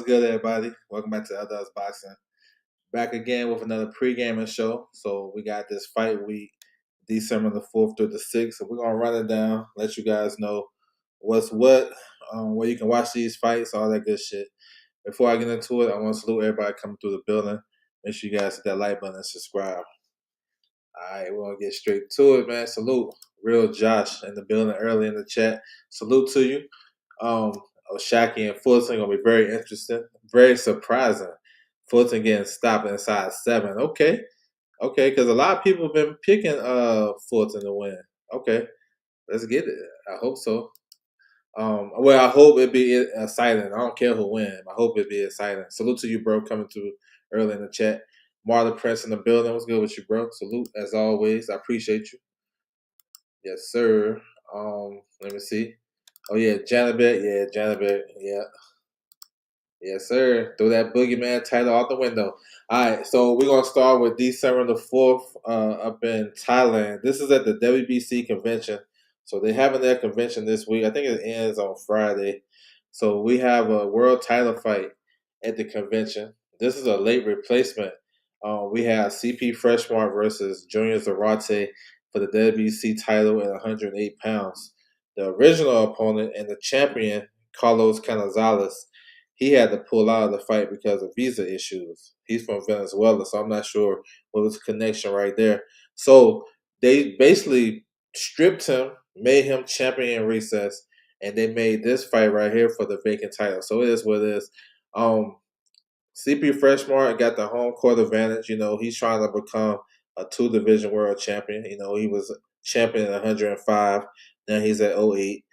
good, everybody? Welcome back to Other Us Boxing. Back again with another pre-gaming show. So we got this fight week, December the 4th through the 6th. So we're gonna run it down, let you guys know what's what, where you can watch these fights, all that good shit. Before I get into it, I want to salute everybody coming through the building. Make sure you guys hit that like button and subscribe. All right, we're gonna get straight to it, man. Salute, real Josh in the building early in the chat. Salute to you. Um, Shaki and Fulton gonna be very interesting, very surprising. Fulton getting stopped inside 7. Okay, because a lot of people have been picking Fulton to win. Okay, let's get it. I hope so. Well, I hope it be exciting. I don't care who wins. I hope it be exciting. Salute to you, bro, coming through early in the chat. Marlon Prince in the building. What's good with you, bro? Salute as always. I appreciate you. Yes, sir. Let me see. Oh yeah, Janabet. Yeah, Janabet. Yeah. Yes, sir. Throw that boogeyman title out the window. All right, so we're gonna start with December the 4th, up in Thailand. This is at the WBC convention. So they having their convention this week. I think it ends on Friday. So we have a world title fight at the convention. This is a late replacement. We have CP Freshmart versus Junior Zarate for the WBC title at 108 pounds. The original opponent and the champion, Carlos Canizales, he had to pull out of the fight because of visa issues. He's from Venezuela, so I'm not sure what was the connection right there. So they basically stripped him, made him champion in recess, and they made this fight right here for the vacant title. So it is what it is. CP Freshmart got the home court advantage. You know, he's trying to become a 2 division world champion. You know, he was champion at 105. Now he's at 08.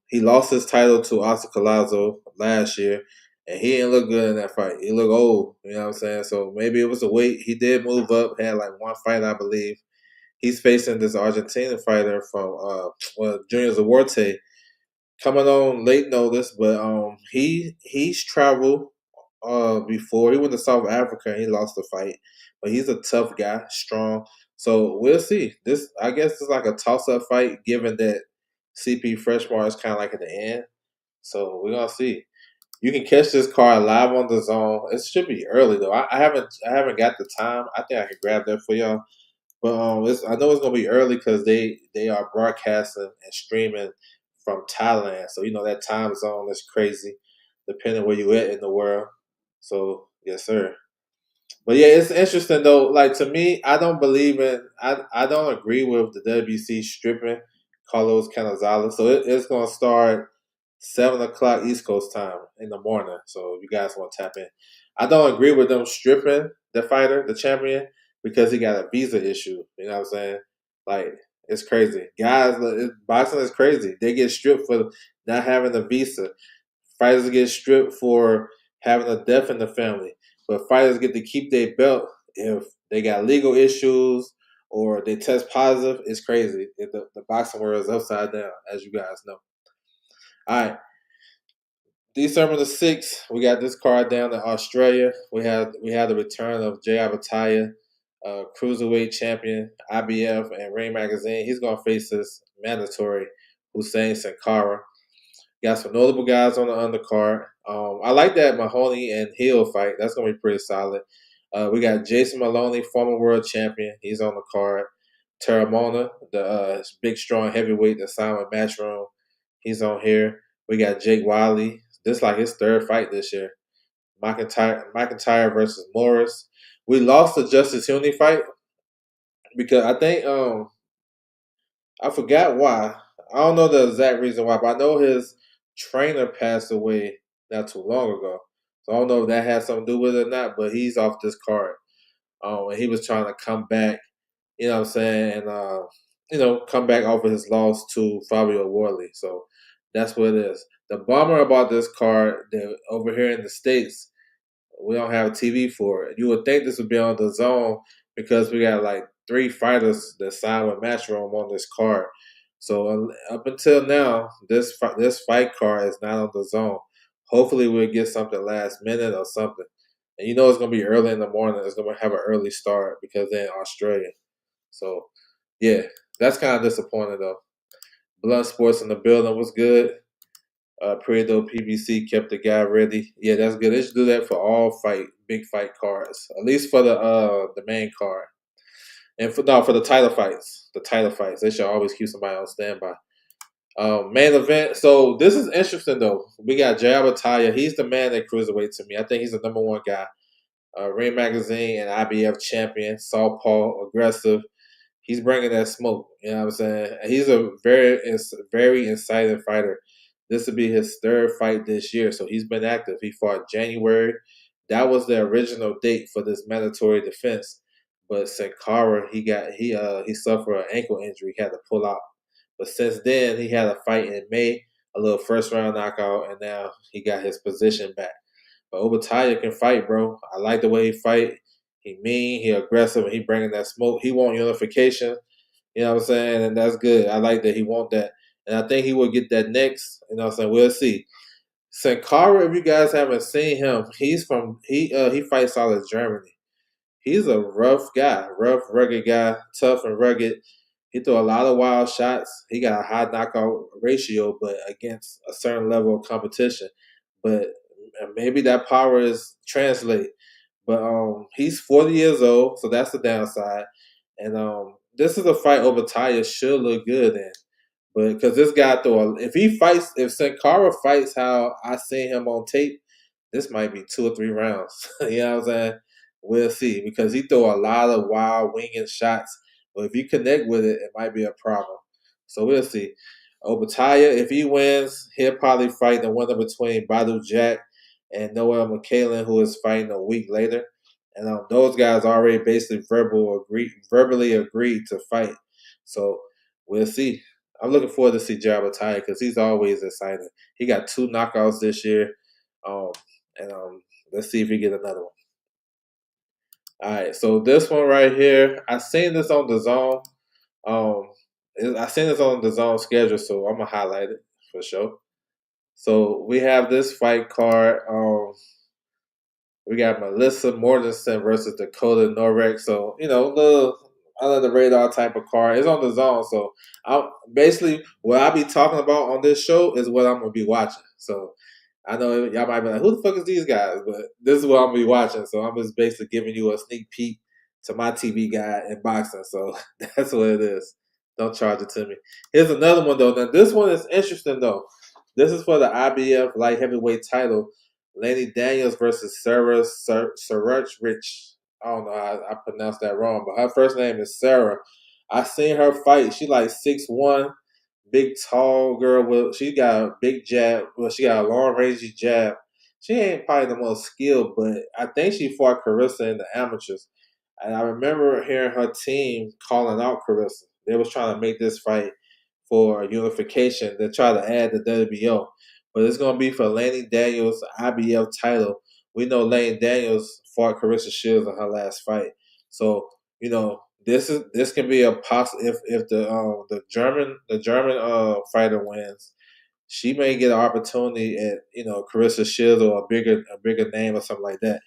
He lost his title to Oscar Collazo last year, and he didn't look good in that fight. He looked old, you know what I'm saying? So maybe it was the weight. He did move up, had like one fight, I believe. He's facing this Argentinian fighter from Junior Zawarte, coming on late notice, but he's traveled before. He went to South Africa and he lost the fight, but he's a tough guy, strong. So we'll see. This, I guess, is like a toss-up fight, given that CP Freshmart is kind of like at the end. So we're gonna see. You can catch this card live on the zone. It should be early though. I haven't got the time. I think I can grab that for y'all. But I know it's gonna be early because they are broadcasting and streaming from Thailand. So you know that time zone is crazy, depending where you at in the world. So yes, sir. But yeah, it's interesting though. Like to me, I don't believe in. I don't agree with the WBC stripping Carlos Canizales. So it's gonna start 7 o'clock East Coast time in the morning. So if you guys want to tap in, I don't agree with them stripping the fighter, the champion, because he got a visa issue. You know what I'm saying? Like it's crazy. Guys, boxing is crazy. They get stripped for not having a visa. Fighters get stripped for having a death in the family, but fighters get to keep their belt if they got legal issues or they test positive. It's crazy. The boxing world is upside down, as you guys know. All right, December the 6th, we got this card down in Australia. We had the return of Jay Abataya, cruiserweight champion, IBF, and Ring Magazine. He's gonna face this mandatory Hussein Sankara. Got some notable guys on the undercard. I like that Mahoney and Hill fight. That's gonna be pretty solid. We got Jason Maloney, former world champion. He's on the card. Terramona, the big strong heavyweight that signed with Matchroom. He's on here. We got Jake Wiley. This is like his 3rd fight this year. McIntyre versus Morris. We lost the Justice Huni fight because I think I forgot why. I don't know the exact reason why, but I know his trainer passed away not too long ago. So I don't know if that has something to do with it or not, but he's off this card. And he was trying to come back, you know what I'm saying, and come back off of his loss to Fabio Worley. So that's what it is. The bummer about this card that over here in the States, we don't have a TV for it. You would think this would be on the zone because we got like 3 fighters that signed with Matchroom on this card. So up until now, this fight card is not on the zone. Hopefully, we'll get something last minute or something. And you know it's gonna be early in the morning. It's gonna have an early start because they're in Australia. So yeah, that's kind of disappointing though. Blood Sports in the building was good. Prieto PBC kept the guy ready. Yeah, that's good. They should do that for all big fight cards, at least for the main card, and for no for the title fights. The title fights, they should always keep somebody on standby. Main event. So this is interesting though. We got Jabba. He's the man at cruiserweight to me. I think he's the number one guy. Ring Magazine and IBF champion, southpaw, aggressive. He's bringing that smoke. You know what I'm saying? And he's a very exciting fighter. This will be his third fight this year, so he's been active. He fought January. That was the original date for this mandatory defense. But Sankara, he suffered an ankle injury. He had to pull out. But since then, he had a fight in May, a little first round knockout, and now he got his position back. But Obitaya can fight, bro. I like the way he fight. He mean, he aggressive, and he bringing that smoke. He want unification. You know what I'm saying? And that's good. I like that he want that. And I think he will get that next. You know what I'm saying? We'll see. Sankara, if you guys haven't seen him, he fights out of Germany. He's a rough guy, rough, rugged guy, tough and rugged. He threw a lot of wild shots. He got a high knockout ratio, but against a certain level of competition. But maybe that power is translate. But he's 40 years old, so that's the downside. And this is a fight Obitaya should look good in. But because this guy if Sankara fights how I seen him on tape, this might be 2 or 3 rounds. You know what I'm saying? We'll see because he throw a lot of wild winging shots. But if you connect with it, it might be a problem. So we'll see. Obitaya, if he wins, he'll probably fight the winner between Badu Jack and Noel McKaylen, who is fighting a week later. And those guys already basically verbally agreed to fight. So we'll see. I'm looking forward to see Jabba because he's always exciting. He got 2 knockouts this year. Um, and let's see if he get another one. All right, so this one right here, I seen this on the zone. Um, I seen this on the zone schedule, so I'm gonna highlight it for sure. So we have this fight card. We got Melissa Mortensen versus Dakota Norek. So, little under the radar type of card. It's on the zone. So I basically what I be talking about on this show is what I'm gonna be watching. So I know y'all might be like, who the fuck is these guys? But this is what I'm gonna be watching. So I'm just basically giving you a sneak peek to my TV guide in boxing. So that's what it is. Don't charge it to me. Here's another one though. Now this one is interesting though. This is for the IBF light heavyweight title. Laney Daniels versus Sarah Rich. I don't know how I pronounced that wrong, but her first name is Sarah. I seen her fight. She like 6'1", big tall girl. She got a big jab. Well, she got a long range jab. She ain't probably the most skilled, but I think she fought Carissa in the amateurs. And I remember hearing her team calling out Carissa. They was trying to make this fight for unification. They try to add the WBO. But it's going to be for Laney Daniels' IBF title. We know Laney Daniels fought Carissa Shields in her last fight. So, this can be a possible if the German fighter wins, she may get an opportunity at Carissa Shields or a bigger name or something like that.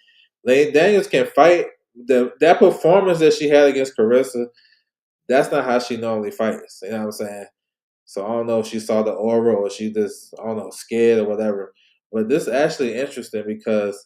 Lane Daniels can fight. That performance that she had against Carissa, that's not how she normally fights. You know what I'm saying? So I don't know if she saw the aura or she just scared or whatever. But this is actually interesting because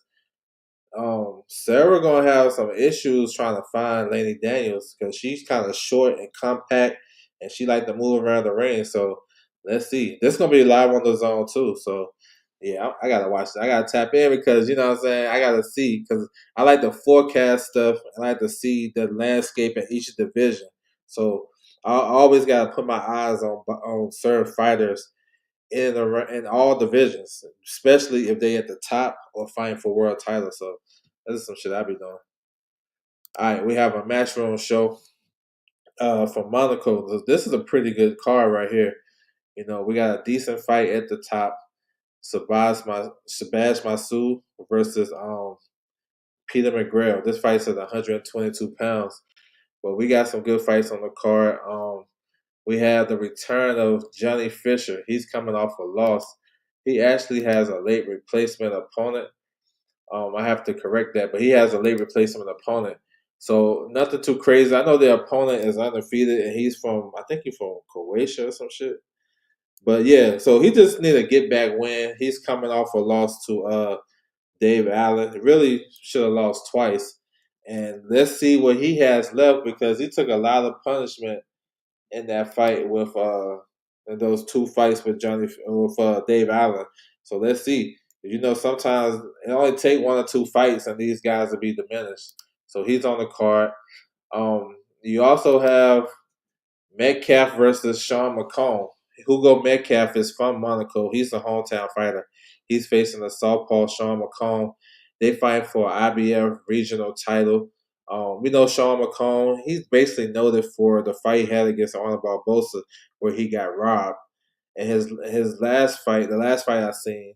Sarah gonna have some issues trying to find Laney Daniels because she's kind of short and compact, and she like to move around the ring. So let's see. This gonna be live on the zone too. So yeah, I gotta watch it. I gotta tap in because you know what I'm saying. I gotta see because I like to forecast stuff. I like to see the landscape in each division. So I always gotta put my eyes on certain fighters in all divisions, especially if they at the top or fighting for world titles. So this is some shit I be doing. All right, we have a matchroom show from Monaco. This is a pretty good card right here. We got a decent fight at the top. Shabazz Masood versus Peter McGrail. This fight's at 122 pounds. But we got some good fights on the card. We have the return of Johnny Fisher. He's coming off a loss. He actually has a late replacement opponent. I have to correct that, but he has a late replacement opponent. So nothing too crazy. I know the opponent is undefeated, and I think he's from Croatia or some shit. But yeah, so he just need a get back win. He's coming off a loss to Dave Allen. He really should have lost twice. And let's see what he has left because he took a lot of punishment in that fight with in those two fights with Dave Allen. So let's see. You know, sometimes it only take one or two fights and these guys will be diminished. So he's on the card. You also have Metcalf versus Sean McComb. Hugo Metcalf is from Monaco. He's a hometown fighter. He's facing the southpaw Sean McComb. They fight for IBF regional title. We know Sean McComb. He's basically noted for the fight he had against Arnold Barbosa, where he got robbed. And his last fight, the last fight I seen,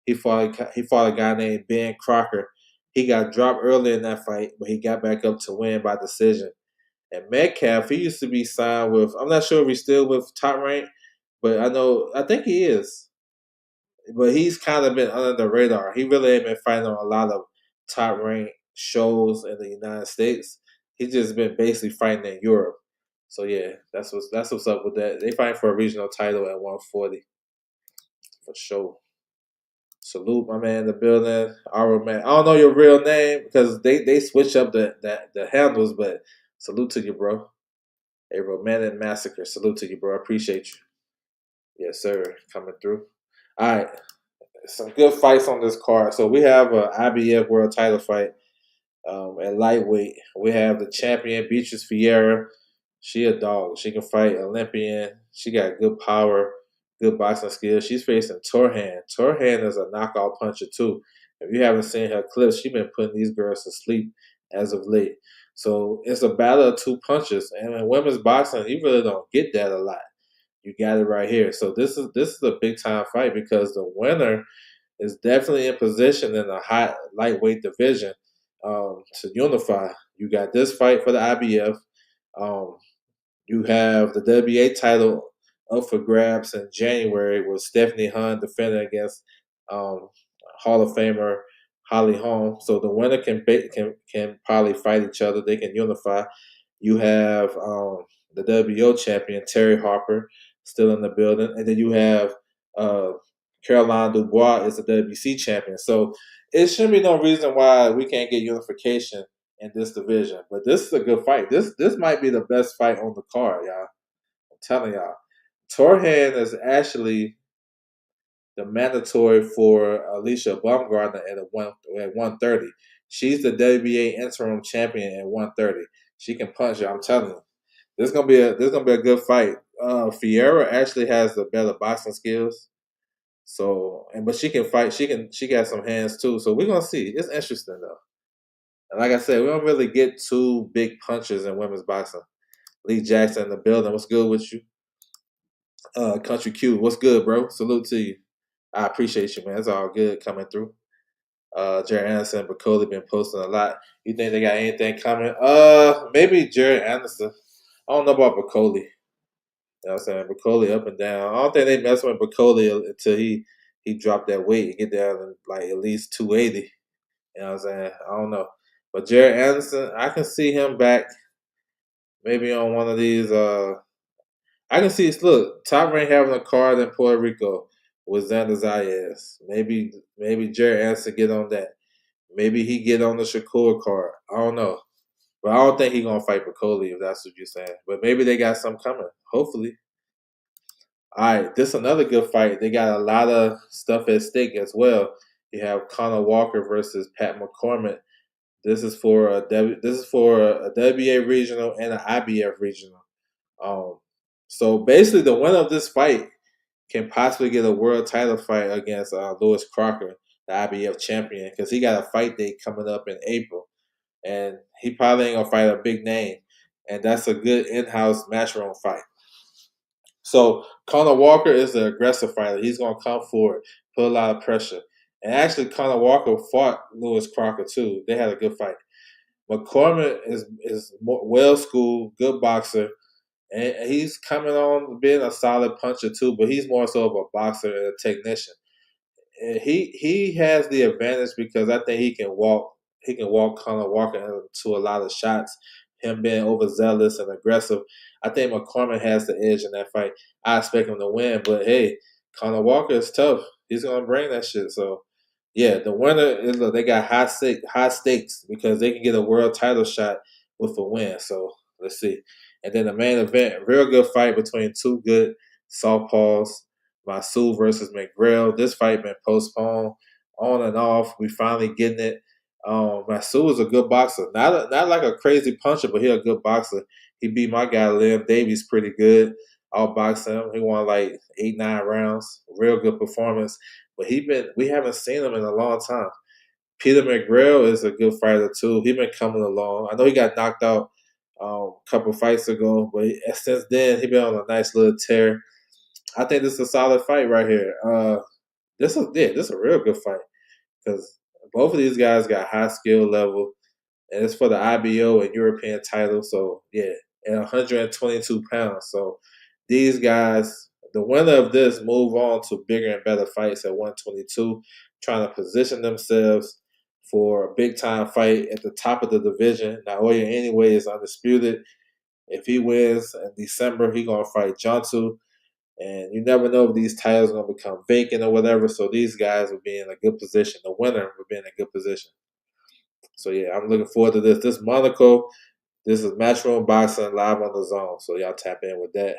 he fought a guy named Ben Crocker. He got dropped early in that fight, but he got back up to win by decision. And Metcalf, he used to be signed with. I'm not sure if he's still with Top Rank, but I think he is. But he's kind of been under the radar. He really ain't been fighting on a lot of Top Rank shows in the United States. He's just been basically fighting in Europe. So yeah, that's what's up with that. They fighting for a regional title at 140 for sure. Salute my man in the building. Our man. I don't know your real name because they switch up the handles, but salute to you, bro. A romantic massacre. Salute to you, bro. I appreciate you. Yes, sir. Coming through. All right. Some good fights on this card. So we have a IBF World Title fight at lightweight. We have the champion Beatrice Fiera. She a dog. She can fight Olympian. She got good power, good boxing skills. She's facing Torhan. Torhan is a knockout puncher too. If you haven't seen her clips, she's been putting these girls to sleep as of late. So it's a battle of two punches. And in women's boxing, you really don't get that a lot. You got it right here. So this is a big time fight because the winner is definitely in position in the high lightweight division to unify. You got this fight for the IBF. Um, you have the WA title up for grabs in January with Stephanie Hunn defending against um, Hall of Famer Holly Holm. So the winner can probably fight each other. They can unify. You have the WO champion Terry Harper still in the building, and then you have uh, Caroline Dubois is the WC champion. So it shouldn't be no reason why we can't get unification in this division. But this is a good fight. This might be the best fight on the card, y'all. I'm telling y'all. Torhan is actually the mandatory for Alicia Baumgartner at 130. She's the WBA interim champion at 130. She can punch you. I'm telling you, this gonna be a good fight. Fiera actually has the better boxing skills. So but she can fight. She got some hands too. So we're gonna see. It's interesting though. And like I said, we don't really get two big punches in women's boxing. Lee Jackson in the building. What's good with you? Country Q. What's good, bro? Salute to you. I appreciate you, man. It's all good coming through. Jared Anderson and Bacoli been posting a lot. You think they got anything coming? Maybe Jared Anderson. I don't know about Bacoli. You know what I'm saying? Bacoli up and down. I don't think they mess with Bacoli until he dropped that weight and get down to like at least 280. You know what I'm saying? I don't know. But Jared Anderson, I can see him back maybe on one of these I can see look, Top Rank having a card in Puerto Rico with Xander Zayas. Maybe Jared Anderson get on that. Maybe he get on the Shakur card. I don't know. But I don't think he gonna fight Bacoli if that's what you're saying. But maybe they got some coming. Hopefully. All right, this another good fight. They got a lot of stuff at stake as well. You have Conor Walker versus Pat McCormick. This is for a WBA regional and an IBF regional. Um, so basically, the winner of this fight can possibly get a world title fight against Lewis Crocker, the IBF champion, because he got a fight date coming up in April, and he probably ain't gonna fight a big name, and that's a good in-house matchroom fight. So Conor Walker is an aggressive fighter. He's gonna come forward, put a lot of pressure, and actually Conor Walker fought Lewis Crocker too. They had a good fight. McCormick is well schooled, good boxer, and he's coming on being a solid puncher too. But he's more so of a boxer and a technician. And he has the advantage because I think he can walk Conor Walker into a lot of shots him being overzealous and aggressive. I think McCormick has the edge in that fight. I expect him to win, but hey, Conor Walker is tough. He's gonna bring that shit. So yeah, the winner is look, they got high stakes because they can get a world title shot with a win. So let's see. And then the main event, real good fight between two good southpaws, Masu versus McGrail. This fight been postponed on and off. We finally getting it. Masu is a good boxer. Not like a crazy puncher, but he a good boxer. He beat my guy Liam Davies pretty good. Outboxed him. He won like 8-9 rounds. Real good performance. But we haven't seen him in a long time. Peter McGrail is a good fighter too. He been coming along. I know he got knocked out a couple fights ago, but since then he been on a nice little tear. I think this is a solid fight right here. This is a real good fight because both of these guys got high skill level, and it's for the IBO and European title. So yeah, at 122 pounds. So these guys, the winner of this, move on to bigger and better fights at 122, trying to position themselves for a big time fight at the top of the division. Naoya anyway is undisputed. If he wins in December, he gonna fight Jontu. And you never know if these titles are gonna become vacant or whatever. So these guys will be in a good position. The winner will be in a good position. So yeah, I'm looking forward to this. This Monaco, this is Matchroom Boxing live on the zone. So y'all tap in with that.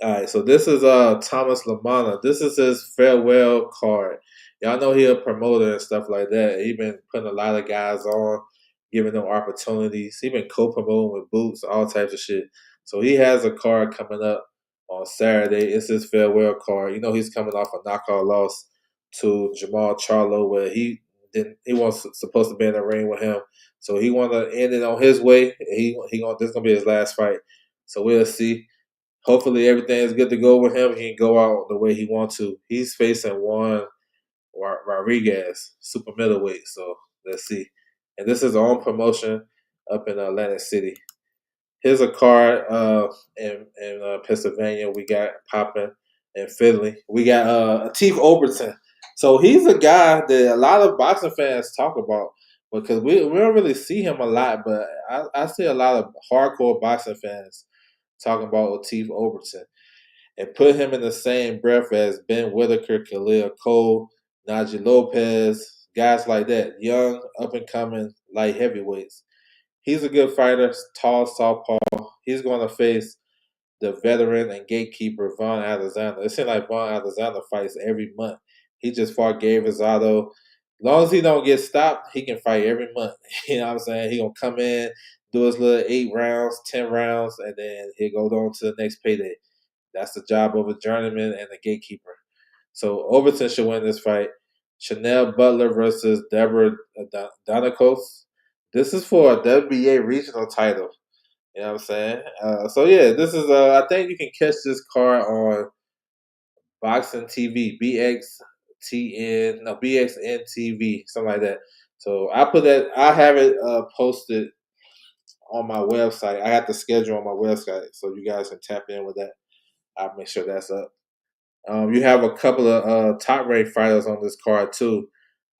All right, so this is Thomas Lamana. This is his farewell card. Y'all know he a promoter and stuff like that. He been putting a lot of guys on, giving them opportunities. He been co-promoting with Boots, all types of shit. So he has a card coming up on Saturday. It's his farewell card. You know he's coming off a knockout loss to Jamal Charlo, where he was supposed to be in the ring with him. So he want to end it on his way. This gonna be his last fight. So we'll see. Hopefully everything is good to go with him. He can go out the way he wants to. He's facing Juan Rodriguez, super middleweight. So let's see. And this is our own promotion up in Atlantic City. Here's a card in Pennsylvania. We got popping in Philly. We got Atif Overton. So he's a guy that a lot of boxing fans talk about because we don't really see him a lot, but I see a lot of hardcore boxing fans talking about Atif Overton and put him in the same breath as Ben Whitaker, Khalil Cole, Najee Lopez, guys like that, young, up and coming light heavyweights. He's a good fighter, tall, southpaw. He's going to face the veteran and gatekeeper Von Alexander. It seems like Von Alexander fights every month. He just fought Gabe Rosado. As long as he don't get stopped, he can fight every month. You know what I'm saying? He gonna come in, do his little 8 rounds, 10 rounds, and then he'll go on to the next payday. That's the job of a journeyman and a gatekeeper. So Overton should win this fight. Chanel Butler versus Deborah Donikos. This is for a WBA regional title. You know what I'm saying? So yeah, this is. I think you can catch this card on Boxing TV, BXN TV, something like that. So I put that. I have it posted on my website. I got the schedule on my website, so you guys can tap in with that. I'll make sure that's up. You have a couple of top ranked fighters on this card too.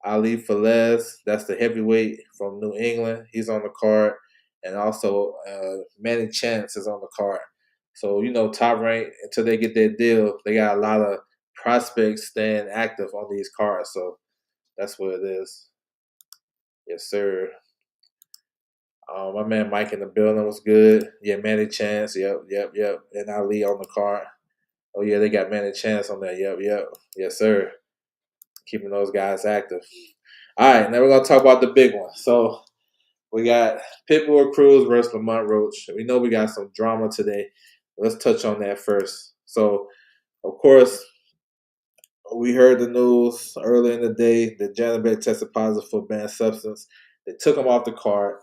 Ali Falez, that's the heavyweight from New England. He's on the card, and also Manny Chance is on the card. So top rank until they get their deal, they got a lot of prospects staying active on these cards. So that's what it is. Yes, sir. My man Mike in the building was good. Yeah, Manny Chance. Yep. And Ali on the card. Oh yeah, they got Manny Chance on there. Yep. Yes, sir. Keeping those guys active. All right, now we're gonna talk about the big one. So we got Pitbull Cruz versus Lamont Roach. We know we got some drama today. Let's touch on that first. So, of course, we heard the news earlier in the day that Janabek tested positive for banned substance. They took him off the card.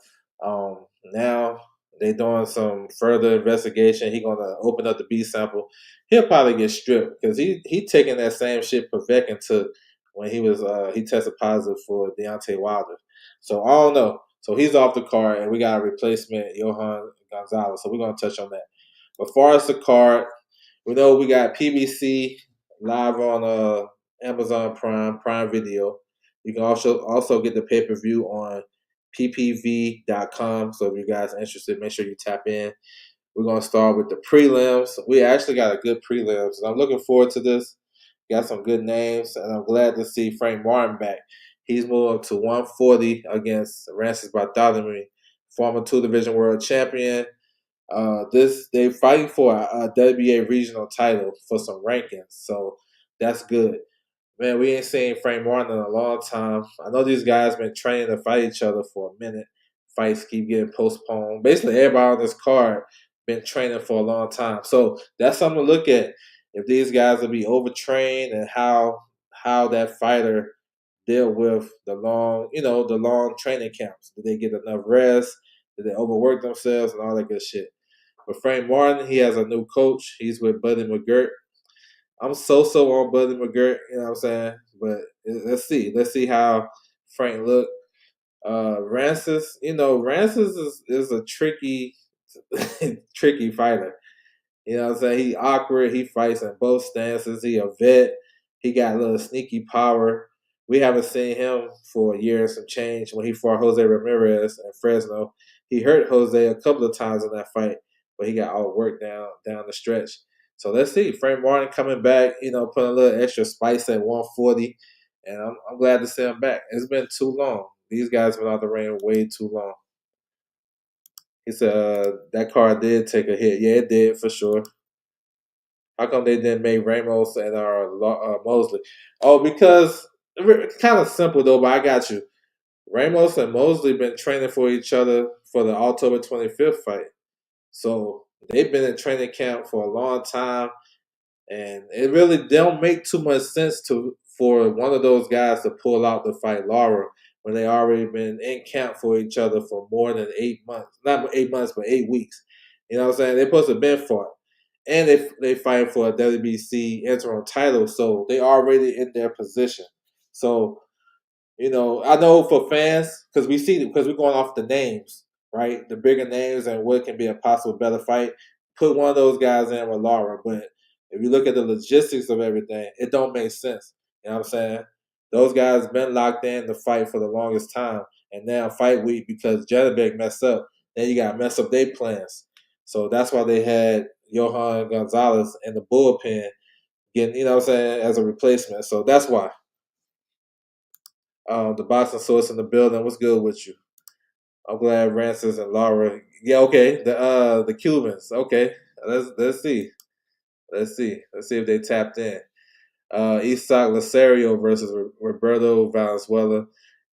Now they're doing some further investigation. He's gonna open up the B sample. He'll probably get stripped because he taking that same shit Povetkin took when he tested positive for Deontay Wilder. So I don't know. So he's off the card, and we got a replacement, Johan Gonzalez. So we're gonna touch on that. But far as the card, we know we got PBC live on Amazon Prime Video. You can also get the pay-per-view on ppv.com. So if you guys are interested, make sure you tap in. We're gonna start with the prelims. We actually got a good prelims, and I'm looking forward to this. Got some good names, and I'm glad to see Frank Martin back. He's moved up to 140 against Rancis Bartholomew, former two division world champion. This they fighting for a WBA regional title for some rankings, so that's good. Man, we ain't seen Frank Martin in a long time. I know these guys been training to fight each other for a minute. Fights keep getting postponed. Basically, everybody on this card been training for a long time. So that's something to look at. If these guys will be overtrained and how that fighter deal with the long training camps. Did they get enough rest? Did they overwork themselves and all that good shit? But Frank Martin, he has a new coach. He's with Buddy McGirt. I'm so on Buddy McGirt, you know what I'm saying? But let's see. Let's see how Frank look. Rancis, Rancis is a tricky tricky fighter. You know what I'm saying? He awkward. He fights in both stances. He a vet. He got a little sneaky power. We haven't seen him for a year and some change. When he fought Jose Ramirez in Fresno, he hurt Jose a couple of times in that fight, but he got all worked down the stretch. So let's see. Frank Martin coming back, putting a little extra spice at 140, and I'm glad to see him back. It's been too long. These guys have been out the ring way too long. He said that car did take a hit. Yeah, it did for sure. How come they didn't make Ramos and Mosley? Oh, because it's kind of simple though, but I got you. Ramos and Mosley been training for each other for the October 25th fight. So they've been in training camp for a long time, and it really don't make too much sense for one of those guys to pull out to fight Lara when they already been in camp for each other for more than 8 months. Not 8 months, but 8 weeks. You know what I'm saying? They're supposed to have been fought. And they fight for a WBC interim title, so they already in their position. So I know for fans, because we're going off the names, right? The bigger names and what can be a possible better fight. Put one of those guys in with Lara, but if you look at the logistics of everything, it don't make sense. You know what I'm saying? Those guys been locked in to fight for the longest time, and now fight week because Janabek messed up. Then you got to mess up their plans. So that's why they had Johan Gonzalez in the bullpen getting, you know what I'm saying, as a replacement. So that's why. The boxing source in the building. What's good with you? I'm glad Rancis and Laura. Yeah, okay. The Cubans. Okay. Let's see. Let's see if they tapped in. Isaac Lasario versus Roberto Valenzuela.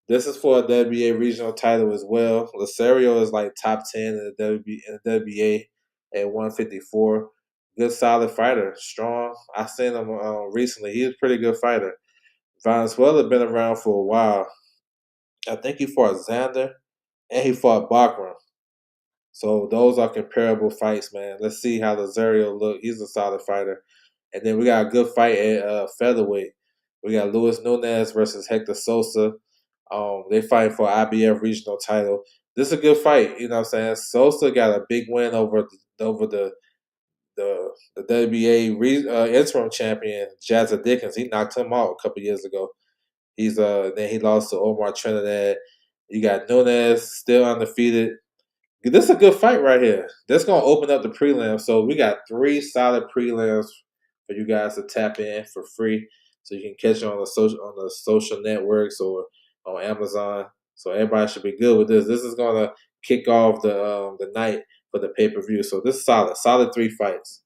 This is for a WBA regional title as well. Lasario is like top 10 in the WBA at 154. Good solid fighter. Strong. I seen him recently. He's a pretty good fighter. Valenzuela been around for a while. I think he fought Xander and he fought Bachram. So those are comparable fights, man. Let's see how Lazario look. He's a solid fighter. And then we got a good fight at featherweight. We got Luis Nunez versus Hector Sosa. They fight for IBF regional title. This is a good fight. You know what I'm saying? Sosa got a big win over the WBA interim champion Jazza Dickens. He knocked him out a couple years ago. Then he lost to Omar Trinidad. You got Nunez still undefeated. This is a good fight right here. That's gonna open up the prelims. So we got 3 solid prelims for you guys to tap in for free, so you can catch it on the social networks or on Amazon. So everybody should be good with this. This is gonna kick off the night for the pay per view. So this is solid 3 fights.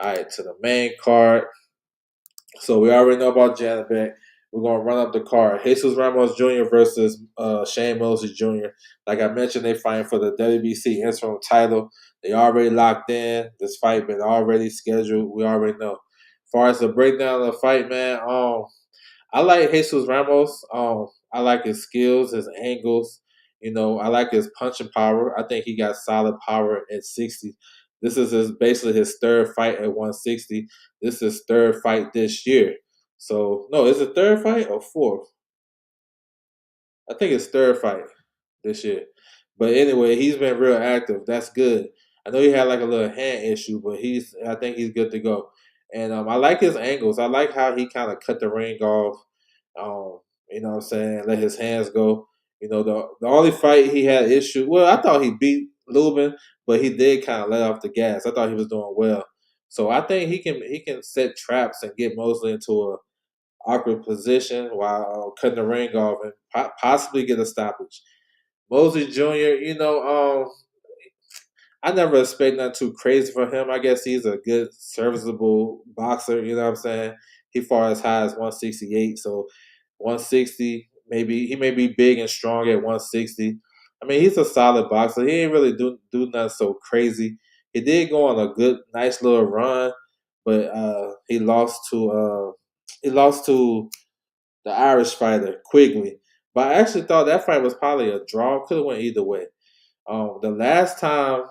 All right, to the main card. So we already know about Janabek. We're gonna run up the card. Jesus Ramos Jr. versus Shane Moses Jr. Like I mentioned, they fighting for the WBC interim title. They already locked in. This fight been already scheduled. We already know. As far as the breakdown of the fight, man, I like Jesus Ramos. I like his skills, his angles. I like his punching power. I think he got solid power at 60. This is basically his third fight at 160. This is his third fight this year. So, no, is it third fight or fourth? I think it's third fight this year. But anyway, he's been real active. That's good. I know he had like a little hand issue, but I think he's good to go. And I like his angles. I like how he kind of cut the ring off. You know what I'm saying? Let his hands go. The only fight he had issue. Well, I thought he beat Lubin, but he did kind of let off the gas. I thought he was doing well, so I think he can set traps and get Mosley into a awkward position while cutting the ring off and possibly get a stoppage. Mosley Jr., I never expect nothing too crazy from him. I guess he's a good, serviceable boxer. You know what I'm saying? He far as high as 168, so 160 maybe he may be big and strong at 160. I mean, he's a solid boxer. He ain't really do nothing so crazy. He did go on a good, nice little run, but he lost to the Irish fighter Quigley. But I actually thought that fight was probably a draw. Could have went either way. The last time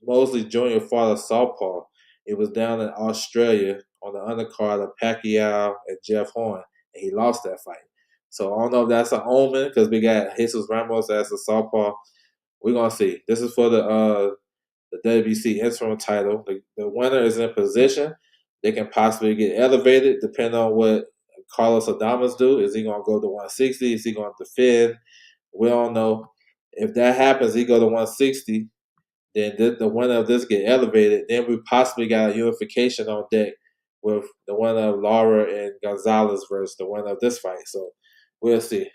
Mosley Jr. fought a southpaw, it was down in Australia on the undercard of Pacquiao and Jeff Horn, and he lost that fight. So I don't know if that's an omen because we got Jesus Ramos as a southpaw. We're gonna see. This is for the WBC interim title. The winner is in position. They can possibly get elevated depending on what Carlos Adames do. Is he gonna go to 160? Is he gonna defend? We don't know. If that happens, he go to 160. Then the winner of this get elevated. Then we possibly got a unification on deck with the winner of Lara and Gonzalez versus the winner of this fight. So we'll see.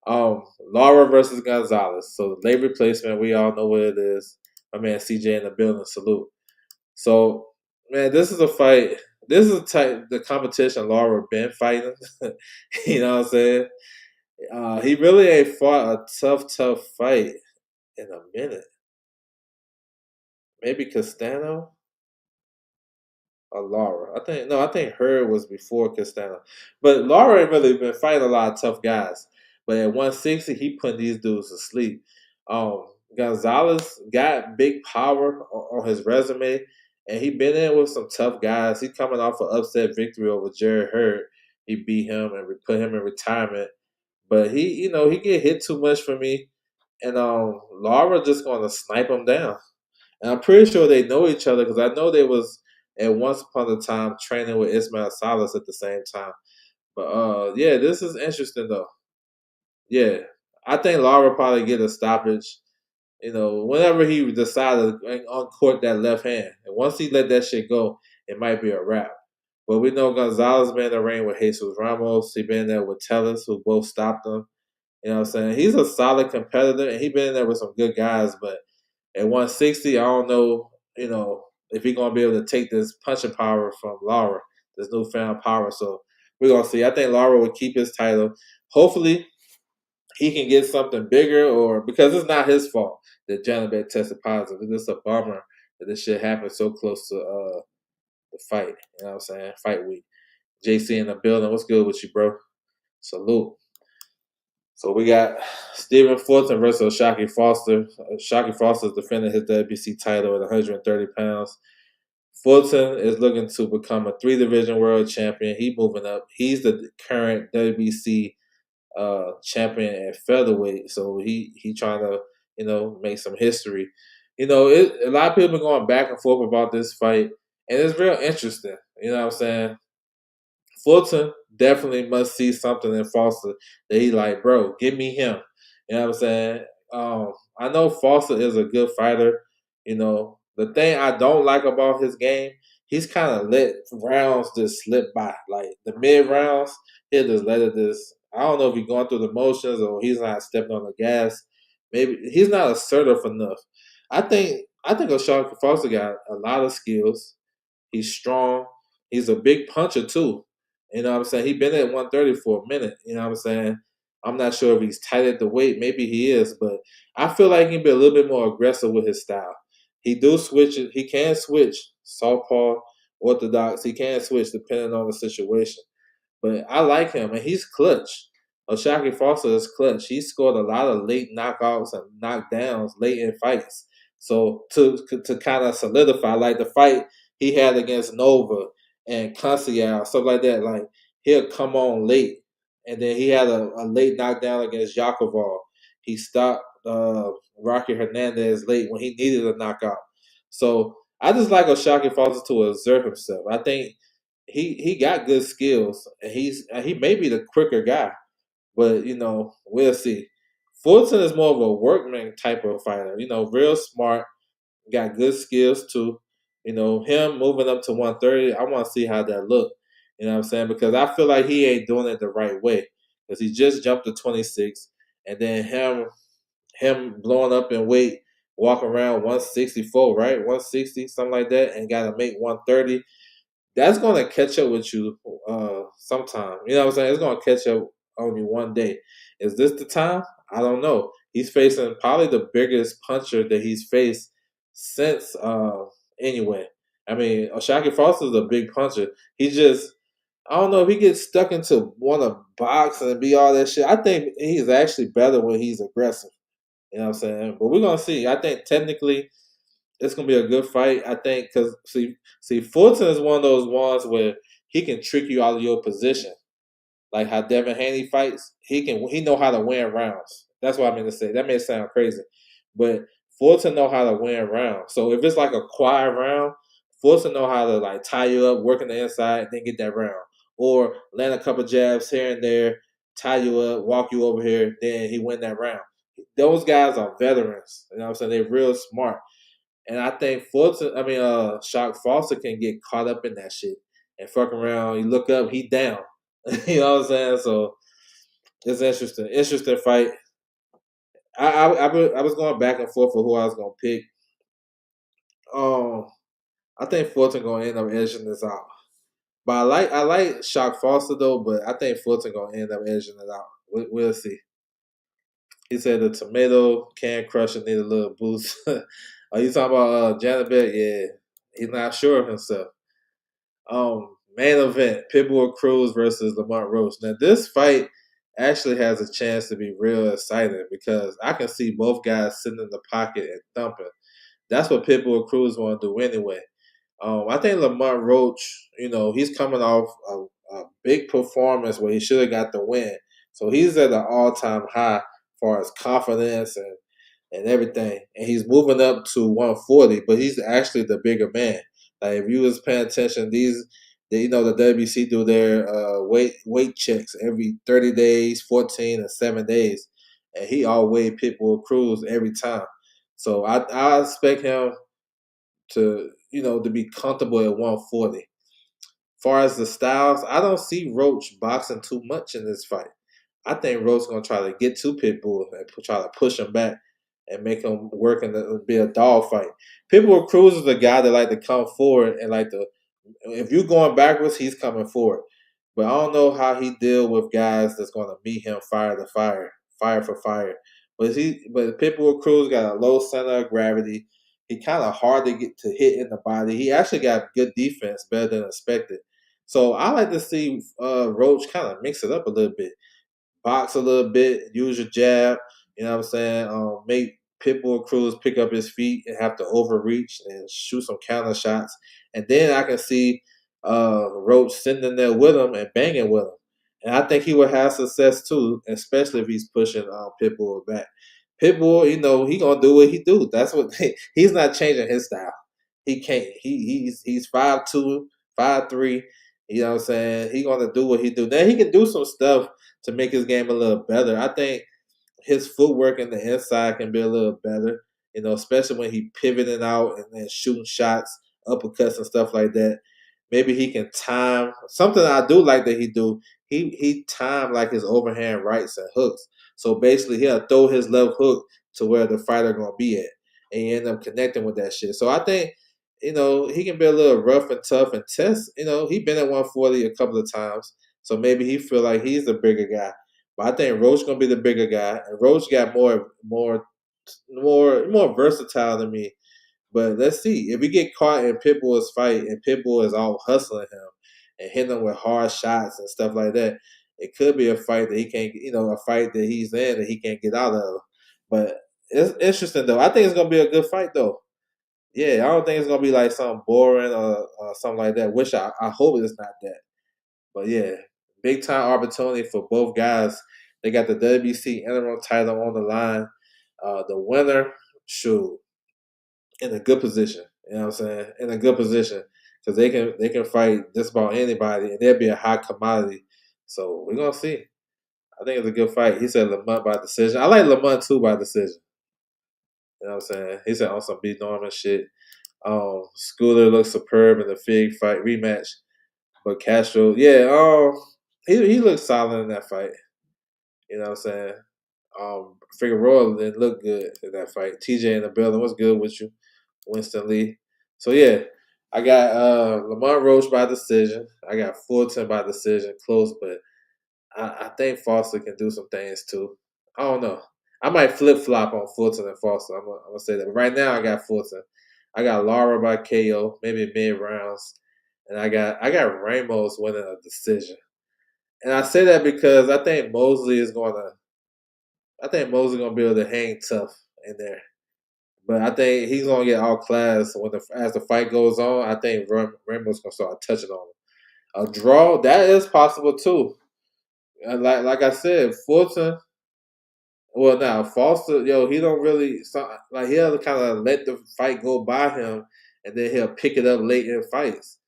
Lara versus Gonzalez. So late replacement, we all know what it is. My man CJ in the building, salute. So man, this is a fight. This is the competition Lara been fighting. You know what I'm saying? He really ain't fought a tough fight in a minute. Maybe Castano or Lara. I think her was before Castano. But Lara ain't really been fighting a lot of tough guys. But at 160, he putting these dudes to sleep. Gonzalez got big power on his resume, and he been in with some tough guys. He's coming off an upset victory over Jared Hurd. He beat him and put him in retirement. But he get hit too much for me, and Lara just gonna snipe him down. And I'm pretty sure they know each other because I know they was at once upon a time training with Ismail Salas at the same time. But yeah, this is interesting though. Yeah, I think Lara probably get a stoppage. Whenever he decided to uncork that left hand, and once he let that shit go, it might be a wrap. But we know Gonzalez been in the ring with Jesus Ramos. He been there with Tellus, who both stopped him. You know what I'm saying? He's a solid competitor, and he been in there with some good guys. But at 160, I don't know, if he's gonna be able to take this punching power from Lara, this newfound power. So we're gonna see. I think Lara will keep his title. Hopefully, he can get something bigger, or because it's not his fault that Janabek tested positive. It's just a bummer that this shit happened so close to the fight. You know what I'm saying? Fight week. JC in the building. What's good with you, bro? Salute. So we got Stephen Fulton versus Shockey Foster. Shockey Foster is defending his WBC title at 130 pounds. Fulton is looking to become a 3-division world champion. He moving up. He's the current WBC champion at featherweight. So he trying to make some history. A lot of people going back and forth about this fight, and it's real interesting. You know what I'm saying? Fulton definitely must see something in Foster that he like, bro, give me him. You know what I'm saying? I know Foster is a good fighter. The thing I don't like about his game, he's kind of let rounds just slip by. Like the mid rounds, he'll just let it just. I don't know if he's going through the motions or he's not stepping on the gas. Maybe he's not assertive enough. I think O'Shawn Foster got a lot of skills. He's strong. He's a big puncher too. You know what I'm saying? He been at 130 for a minute. You know what I'm saying? I'm not sure if he's tight at the weight. Maybe he is, but I feel like he can be a little bit more aggressive with his style. He do switch it. He can switch southpaw, orthodox. He can switch depending on the situation. But I like him, and he's clutch. O'Shaquie Foster is clutch. He scored a lot of late knockouts and knockdowns late in fights. So to kind of solidify, like the fight he had against Nova and Conceiao, stuff like that, like he'll come on late. And then he had a late knockdown against Yakovov. He stopped Rocky Hernandez late when he needed a knockout. So I just like O'Shaquie Foster to exert himself. I think he got good skills, and he may be the quicker guy, but we'll see. Fulton is more of a workman type of fighter. Real smart, got good skills too. Him moving up to 130, I want to see how that look. You know what I'm saying? Because I feel like he ain't doing it the right way. Because he just jumped to 26, and then him blowing up in weight, walking around 164, right? 160, something like that, and got to make 130. That's going to catch up with you sometime. You know what I'm saying? It's going to catch up on you one day. Is this the time? I don't know. He's facing probably the biggest puncher that he's faced since anyway. I mean, Shaki Foster is a big puncher. He just, I don't know if he gets stuck into want to box and be all that shit. I think he's actually better when he's aggressive. You know what I'm saying? But we're gonna see. I think technically it's gonna be a good fight. I think because Fulton is one of those ones where he can trick you out of your position, like how Devin Haney fights. He know how to win rounds. That's what I mean to say. That may sound crazy, but Fulton know how to win rounds. So if it's like a quiet round, Fulton know how to like tie you up, work on the inside, then get that round, or land a couple jabs here and there, tie you up, walk you over here, then he win that round. Those guys are veterans. You know what I'm saying? They're real smart. And I think Shock Foster can get caught up in that shit and fuck around. You look up, he down. You know what I'm saying? So it's interesting. Interesting fight. I was going back and forth for who I was gonna pick. Um, I think Fulton gonna end up edging this out. But I like Shock Foster though. But I think Fulton gonna end up edging it out. We'll see. He said the tomato can crusher need a little boost. Are you talking about Janabet? Yeah, he's not sure of himself. Main event: Pitbull Cruz versus Lamont Roach. Now this fight actually has a chance to be real exciting because I can see both guys sitting in the pocket and thumping. That's what Pitbull Cruz want to do anyway. I think Lamont Roach, he's coming off a big performance where he should have got the win. So he's at an all-time high as far as confidence and everything. And he's moving up to 140, but he's actually the bigger man. Like if you was paying attention, the WBC do their weight checks every 30 days, 14 and 7 days, and he outweighed Pitbull Cruz every time. So I expect him to be comfortable at 140. Far as the styles, I don't see Roach boxing too much in this fight. I think Roach gonna try to get to Pitbull and try to push him back and make him work and be a dog fight. Pitbull Cruz is the guy that like to come forward and like to. If you're going backwards, he's coming forward. But I don't know how he deal with guys that's going to meet him fire to fire, fire for fire. But Pitbull Cruz got a low center of gravity. He kind of hard to get to hit in the body. He actually got good defense, better than expected. So I like to see Roach kind of mix it up a little bit, box a little bit, use your jab. You know what I'm saying? Make Pitbull Cruz pick up his feet and have to overreach and shoot some counter shots. And then I can see Roach sitting in there with him and banging with him. And I think he would have success too, especially if he's pushing Pitbull back. Pitbull, he gonna do what he do. That's what he's not changing his style. He can't. He's 5'2", 5'3". You know what I'm saying? He gonna do what he do. Then he can do some stuff to make his game a little better. I think his footwork in the inside can be a little better, especially when he pivoting out and then shooting shots, uppercuts and stuff like that. Maybe he can time something I do like that he do. He time like his overhand rights and hooks. So basically he'll throw his left hook to where the fighter gonna be at. And you end up connecting with that shit. So I think, he can be a little rough and tough and test. He been at 140 a couple of times. So maybe he feel like he's the bigger guy. But I think Roach gonna be the bigger guy, and Roach got more versatile than me. But let's see if we get caught in Pitbull's fight, and Pitbull is all hustling him and hitting him with hard shots and stuff like that. It could be a fight that he can't, a fight that he's in that he can't get out of. But it's interesting though. I think it's gonna be a good fight though. Yeah, I don't think it's gonna be like something boring or something like that. I hope it's not that. But yeah, big time opportunity for both guys. They got the WBC interim title on the line. The winner, shoot, in a good position. You know what I'm saying? In a good position because they can fight just about anybody, and they'll be a high commodity. So we're gonna see. I think it's a good fight. He said Lamont by decision. I like Lamont too by decision. You know what I'm saying? He said on some B Norman shit. Scooter looks superb in the Fig fight rematch, but Castro, yeah, he looked solid in that fight. You know what I'm saying? Figueroa didn't look good in that fight. TJ in the building, what's good with you? Winston Lee. So yeah, I got Lamont Roach by decision. I got Fulton by decision, close, but I think Foster can do some things too. I don't know. I might flip flop on Fulton and Foster. I'm gonna say that. But right now, I got Fulton. I got Laura by KO, maybe mid rounds, and I got Ramos winning a decision. And I say that because I think Mosley gonna be able to hang tough in there. But I think he's gonna get all class as the fight goes on. I think Ramos gonna start touching on him. A draw that is possible too. And like I said, Fulton. Well, now Foster, yo, he don't really like he'll kind of let the fight go by him, and then he'll pick it up late in fights,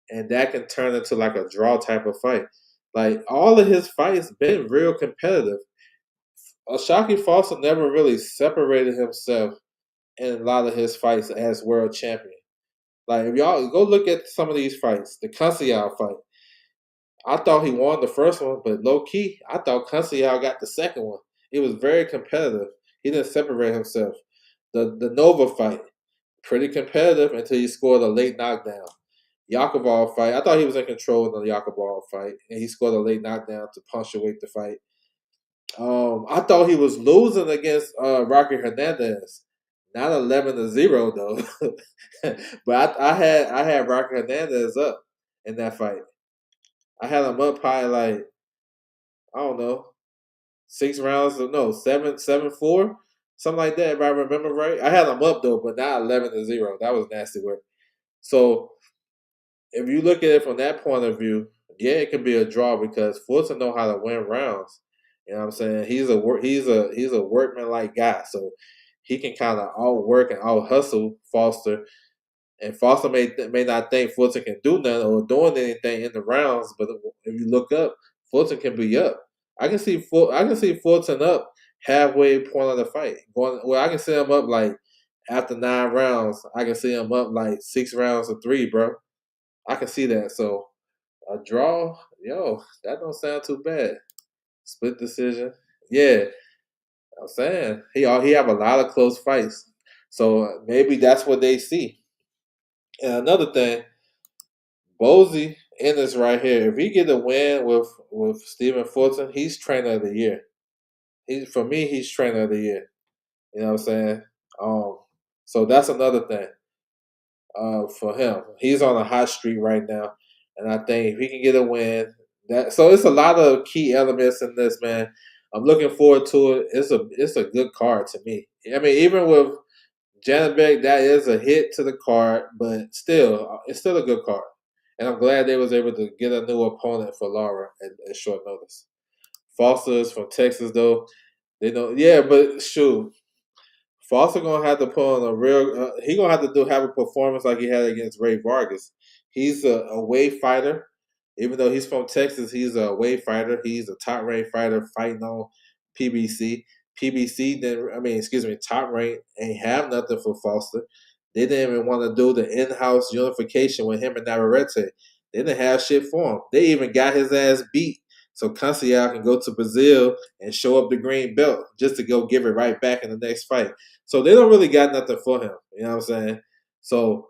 and that can turn into like a draw type of fight. Like all of his fights been real competitive. Ashaki Foster never really separated himself in a lot of his fights as world champion. Like if y'all go look at some of these fights, the Cusial fight, I thought he won the first one, but low key, I thought Cusial got the second one. It was very competitive. He didn't separate himself. The Nova fight, pretty competitive until he scored a late knockdown. Yakovov fight, I thought he was in control in the Yakovov fight, and he scored a late knockdown to punctuate the fight. I thought he was losing against Rocky Hernandez. Not 11-0 though, but I had Rocky Hernandez up in that fight. I had him up probably like I don't know 6 rounds or no 7-4 something like that if I remember right. I had him up though, but not 11-0. That was nasty work. So if you look at it from that point of view, yeah, it can be a draw because Fulton know how to win rounds. You know what I'm saying? He's a workman like guy, so he can kind of outwork and out hustle Foster. And Foster may not think Fulton can do nothing or doing anything in the rounds, but if you look up, Fulton can be up. I can see Fulton up halfway point of the fight. I can see him up like after 9 rounds. I can see him up like 6 rounds to 3, bro. I can see that. So a draw, yo, that don't sound too bad. Split decision, yeah. I'm saying he have a lot of close fights, so maybe that's what they see. And another thing, Bozy in this right here. If he get a win with Stephen Fulton, he's trainer of the year. For me, he's trainer of the year. You know what I'm saying? Um, so that's another thing for him. He's on a hot streak right now, and I think if he can get a win, it's a lot of key elements in this, man. I'm looking forward to it. It's a good card to me. I mean, even with Janet Beck, that is a hit to the card, but still, it's still a good card. And I'm glad they was able to get a new opponent for Laura at short notice. Foster is from Texas, though. They know, yeah, but shoot, Foster gonna have to put on a real. He gonna have to have a performance like he had against Ray Vargas. He's a away fighter, even though he's from Texas. He's a away fighter. He's a top ranked fighter fighting on PBC. PBC then, I mean, excuse me, top rank ain't have nothing for Foster. They didn't even want to do the in-house unification with him and Navarrete. They didn't have shit for him. They even got his ass beat so Canciel can go to Brazil and show up the green belt just to go give it right back in the next fight. So they don't really got nothing for him. You know what I'm saying? So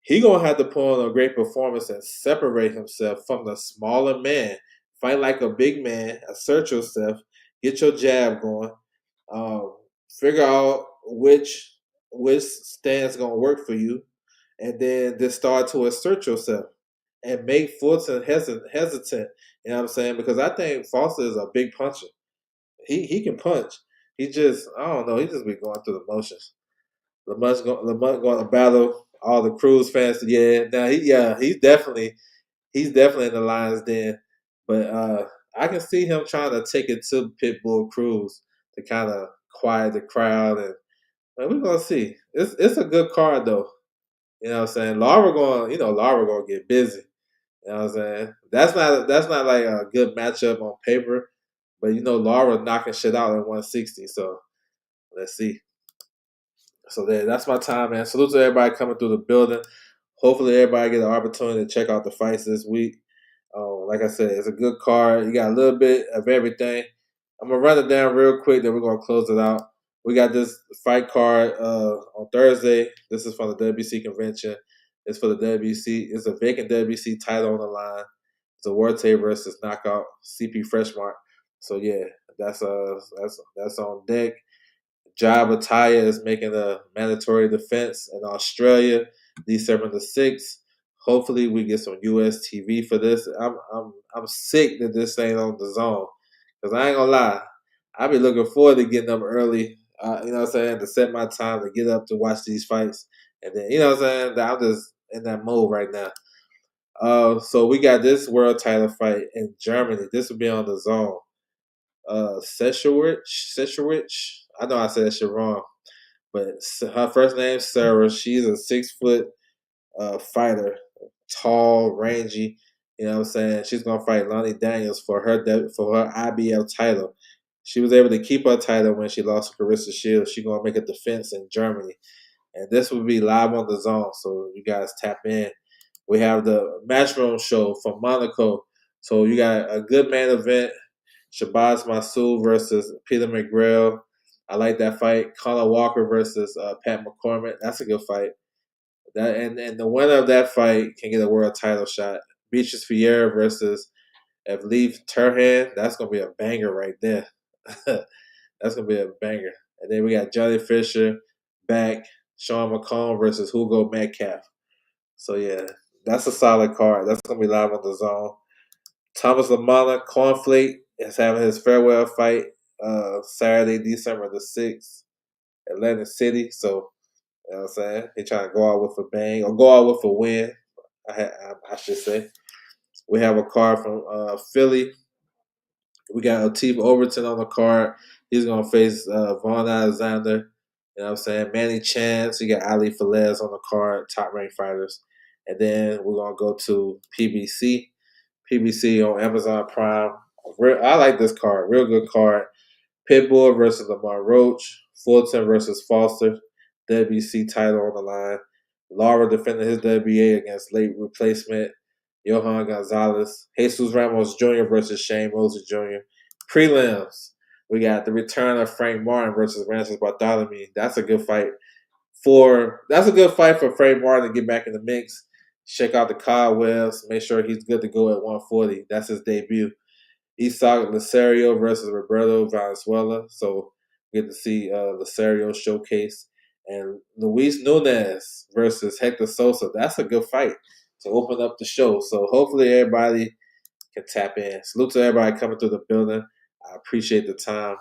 he gonna have to put on a great performance and separate himself from the smaller man. Fight like a big man. Assert yourself. Get your jab going. Um, Figure out which stance gonna work for you, and then just start to assert yourself and make Fulton hesitant. You know what I'm saying? Because I think Foster is a big puncher. He can punch. He just I don't know. He just be going through the motions. Lamont going to battle all the Cruz fans. Yeah, now he's definitely in the Lions den. But I can see him trying to take it to Pitbull Cruz to kind of quiet the crowd, and we're gonna see. It's a good card though. You know what I'm saying? Laura gonna get busy. You know what I'm saying? That's not like a good matchup on paper, But Lara knocking shit out at 160. So let's see. So that's my time, man. Salute to everybody coming through the building. Hopefully, everybody get an opportunity to check out the fights this week. Like I said, it's a good card. You got a little bit of everything. I'm gonna run it down real quick. Then we're gonna close it out. We got this fight card on Thursday. This is from the WBC convention. It's for the WBC. It's a vacant WBC title on the line. It's a Duarte versus knockout CP Freshmark. So yeah, that's on deck. Jai Bataya is making a mandatory defense in Australia, December the 6th. Hopefully, we get some US TV for this. I'm sick that this ain't on the zone, because I ain't gonna lie, I be looking forward to getting up early. You know what I'm saying, to set my time to get up to watch these fights, and then you know what I'm saying. I'm just in that mode right now. So we got this world title fight in Germany. This will be on the zone. Sesherwich. I know I said that shit wrong, but her first name's Sarah. She's a 6 foot fighter, tall, rangy. You know what I'm saying? She's gonna fight Lonnie Daniels for her IBL title. She was able to keep her title when she lost to Carissa Shields. She's gonna make a defense in Germany, and this will be live on the zone. So you guys tap in. We have the Matchroom show from Monaco. So you got a good main event. Shabazz Masood versus Peter McGrail. I like that fight. Conor Walker versus Pat McCormick. That's a good fight. And the winner of that fight can get a world title shot. Beatrice Fiera versus Evlief Turhan. That's gonna be a banger right there. That's gonna be a banger. And then we got Johnny Fisher back. Sean McComb versus Hugo Metcalf. So yeah, that's a solid card. That's gonna be live on the zone. Thomas Lamana Cornflake is having his farewell fight Saturday, December the 6th, Atlantic City. So, you know what I'm saying? He trying to go out with a bang, or go out with a win, I should say. We have a card from Philly. We got Latif Overton on the card. He's going to face Vaughn Alexander. You know what I'm saying? Manny Chance. You got Ali Falez on the card, top-ranked fighters. And then we're going to go to PBC. PBC on Amazon Prime. I like this card. Real good card. Pitbull versus Lamar Roach. Fulton versus Foster. WBC title on the line. Lara defending his WBA against late replacement Johan Gonzalez. Jesus Ramos Jr. versus Shane Mosley Jr. Prelims. We got the return of Frank Martin versus Francis Bartholomew. That's a good fight. That's a good fight for Frank Martin to get back in the mix. Check out the cobwebs. Make sure he's good to go at 140. That's his debut. Isaac Lasario versus Roberto Valenzuela. So get to see Lasario showcase. And Luis Nunez versus Hector Sosa. That's a good fight to open up the show. So hopefully everybody can tap in. Salute to everybody coming through the building. I appreciate the time.